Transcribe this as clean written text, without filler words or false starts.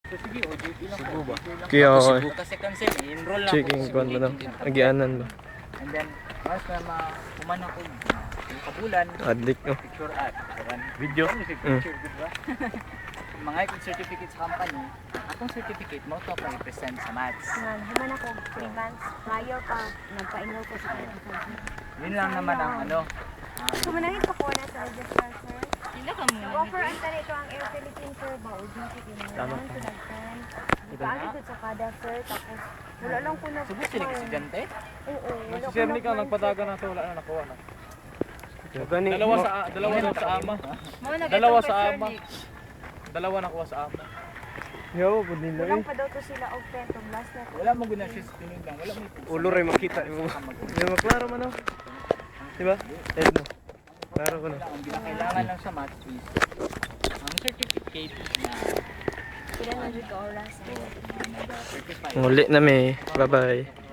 So sige, OJT lang po. ba? Kaya ako eh. Kasi cancel, enroll lang Checking po. ko ano na. Agianan ba? And then, once na kuman ako, yung kabulan, Addict no. picture ad. Video. Picture, di ba? Mga ikong certificate sa company, akong certificate mo to ako i-present sa maths. Naman ako 3 months prior pa nagpa-enroll ko sa company. Yun lang naman ang ano. So manahit pa ko na sa register sir. Sila ka muna. Offer ang tani ito ang Air Philippines sir ba OJT kinalan sa daghan. Ipaalit ko sa kada sir tapos wala lang ko na. Subo sila kasi estudyante? Oo, wala Si ko Sir na. Nick ang nagpataga na ito, wala na nakuha na. Gani. Dalawa daw sa ama. Dalawa sa ama. Dalawa nakuha sa ama. Yo, pud nila Walang eh. pa daw to sila og pentong last na to. Wala mo guna siya tinig lang. Wala mo ipag- Ulo ray makita mo. Di maklaro man no. Di ba? Ed mo. Klaro ko na. Ang ginakailangan lang sa maths is ang certificate na Kailan na ka oras. certified. Nguli na me. Bye-bye.